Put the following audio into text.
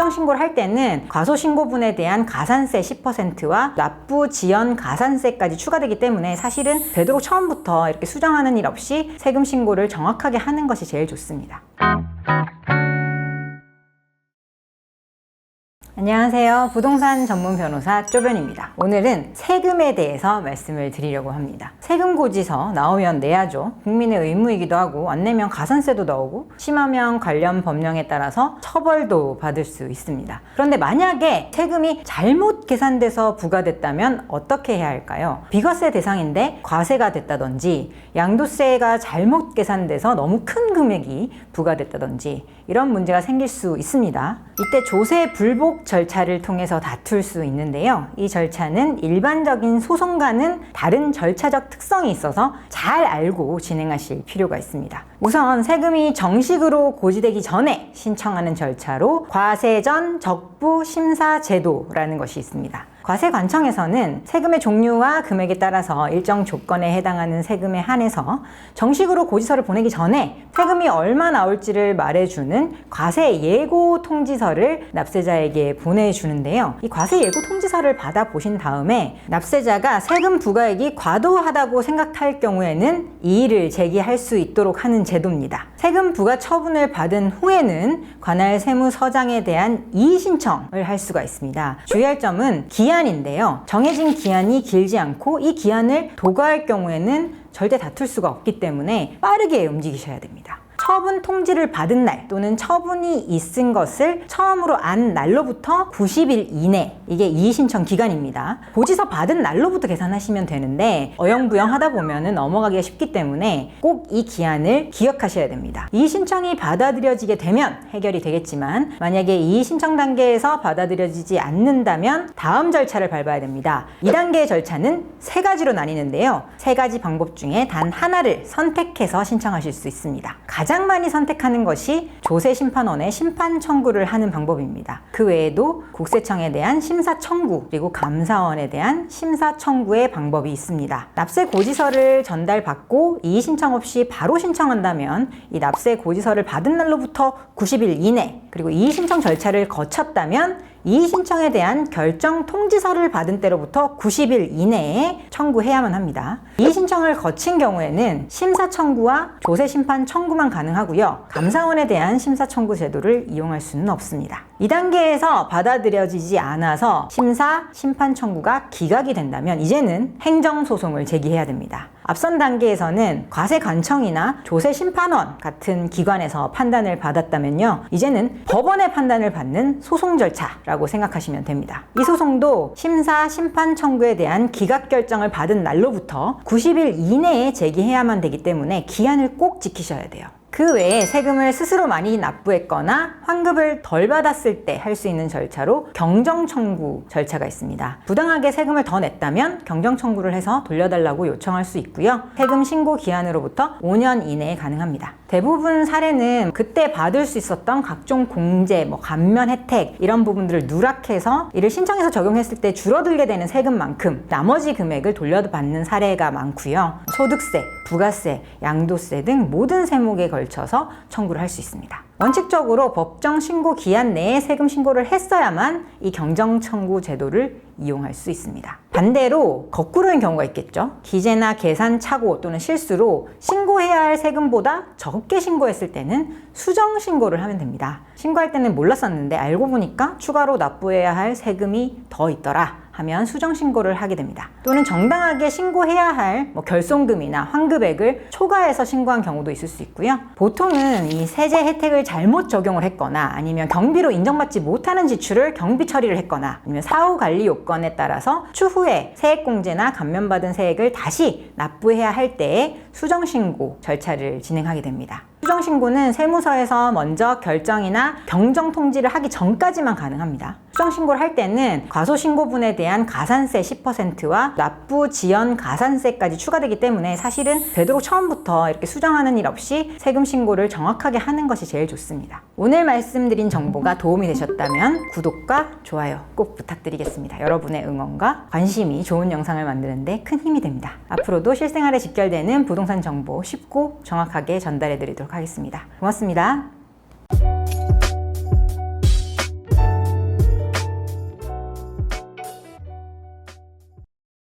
수정신고를 할 때는 과소신고분에 대한 가산세 10%와 납부 지연 가산세까지 추가되기 때문에 사실은 되도록 처음부터 이렇게 수정하는 일 없이 세금 신고를 정확하게 하는 것이 제일 좋습니다. 안녕하세요. 부동산 전문 변호사 쪼변입니다. 오늘은 세금에 대해서 말씀을 드리려고 합니다. 세금 고지서 나오면 내야죠. 국민의 의무이기도 하고 안 내면 가산세도 나오고 심하면 관련 법령에 따라서 처벌도 받을 수 있습니다. 그런데 만약에 세금이 잘못 계산돼서 부과됐다면 어떻게 해야 할까요? 비과세 대상인데 과세가 됐다든지 양도세가 잘못 계산돼서 너무 큰 금액이 부과됐다든지 이런 문제가 생길 수 있습니다. 이때 조세 불복 절차를 통해서 다툴 수 있는데요. 이 절차는 일반적인 소송과는 다른 절차적 특성이 있어서 잘 알고 진행하실 필요가 있습니다. 우선 세금이 정식으로 고지되기 전에 신청하는 절차로 과세전 적부 심사 제도라는 것이 있습니다. 과세관청에서는 세금의 종류와 금액에 따라서 일정 조건에 해당하는 세금에 한해서 정식으로 고지서를 보내기 전에 세금이 얼마 나올지를 말해주는 과세 예고 통지서를 납세자에게 보내주는데요. 이 과세 예고 통지서를 받아보신 다음에 납세자가 세금 부과액이 과도하다고 생각할 경우에는 이의를 제기할 수 있도록 하는 제도입니다. 세금 부과 처분을 받은 후에는 관할 세무서장에 대한 이의 신청을 할 수가 있습니다. 주의할 점은 기한인데요. 정해진 기한이 길지 않고 이 기한을 도과할 경우에는 절대 다툴 수가 없기 때문에 빠르게 움직이셔야 됩니다. 처분 통지를 받은 날 또는 처분이 있은 것을 처음으로 안 날로부터 90일 이내, 이게 이의 신청 기간입니다. 고지서 받은 날로부터 계산하시면 되는데 어영부영 하다 보면 넘어가기가 쉽기 때문에 꼭 이 기한을 기억하셔야 됩니다. 이의 신청이 받아들여지게 되면 해결이 되겠지만 만약에 이의 신청 단계에서 받아들여지지 않는다면 다음 절차를 밟아야 됩니다. 2단계의 절차는 3가지로 나뉘는데요. 3가지 방법 중에 단 하나를 선택해서 신청하실 수 있습니다. 가장 많이 선택하는 것이 조세심판원에 심판 청구를 하는 방법입니다. 그 외에도 국세청에 대한 심사 청구 그리고 감사원에 대한 심사 청구의 방법이 있습니다. 납세 고지서를 전달받고 이의 신청 없이 바로 신청한다면 이 납세 고지서를 받은 날로부터 90일 이내 그리고 이의 신청 절차를 거쳤다면 이의 신청에 대한 결정 통지서를 받은 때로부터 90일 이내에 청구해야만 합니다. 이의 신청을 거친 경우에는 심사 청구와 조세 심판 청구만 가능하고요. 감사원에 대한 심사 청구 제도를 이용할 수는 없습니다. 2단계에서 받아들여지지 않아서 심사, 심판 청구가 기각이 된다면 이제는 행정소송을 제기해야 됩니다. 앞선 단계에서는 과세관청이나 조세심판원 같은 기관에서 판단을 받았다면요. 이제는 법원의 판단을 받는 소송 절차라고 생각하시면 됩니다. 이 소송도 심사, 심판 청구에 대한 기각 결정을 받은 날로부터 90일 이내에 제기해야만 되기 때문에 기한을 꼭 지키셔야 돼요. 그 외에 세금을 스스로 많이 납부했거나 환급을 덜 받았을 때 할 수 있는 절차로 경정청구 절차가 있습니다. 부당하게 세금을 더 냈다면 경정청구를 해서 돌려달라고 요청할 수 있고요. 세금 신고 기한으로부터 5년 이내에 가능합니다. 대부분 사례는 그때 받을 수 있었던 각종 공제, 감면 혜택 이런 부분들을 누락해서 이를 신청해서 적용했을 때 줄어들게 되는 세금만큼 나머지 금액을 돌려받는 사례가 많고요. 소득세, 부가세, 양도세 등 모든 세목에 걸쳐서 청구를 할 수 있습니다. 원칙적으로 법정 신고 기한 내에 세금 신고를 했어야만 이 경정청구 제도를 이용할 수 있습니다. 반대로 거꾸로인 경우가 있겠죠. 기재나 계산 착오 또는 실수로 신고해야 할 세금보다 적게 신고했을 때는 수정 신고를 하면 됩니다. 신고할 때는 몰랐었는데 알고 보니까 추가로 납부해야 할 세금이 더 있더라 하면 수정 신고를 하게 됩니다. 또는 정당하게 신고해야 할 결손금이나 환급액을 초과해서 신고한 경우도 있을 수 있고요. 보통은 이 세제 혜택을 잘못 적용을 했거나 아니면 경비로 인정받지 못하는 지출을 경비 처리를 했거나 아니면 사후 관리 요건에 따라서 추후에 세액공제나 감면받은 세액을 다시 납부해야 할 때에 수정 신고 절차를 진행하게 됩니다. 수정 신고는 세무서에서 먼저 결정이나 경정 통지를 하기 전까지만 가능합니다. 수정 신고를 할 때는 과소신고분에 대한 가산세 10%와 납부 지연 가산세까지 추가되기 때문에 사실은 되도록 처음부터 이렇게 수정하는 일 없이 세금 신고를 정확하게 하는 것이 제일 좋습니다. 오늘 말씀드린 정보가 도움이 되셨다면 구독과 좋아요 꼭 부탁드리겠습니다. 여러분의 응원과 관심이 좋은 영상을 만드는데 큰 힘이 됩니다. 앞으로도 실생활에 직결되는 부동산 정보 쉽고 정확하게 전달해 드리도록 하겠습니다. 고맙습니다.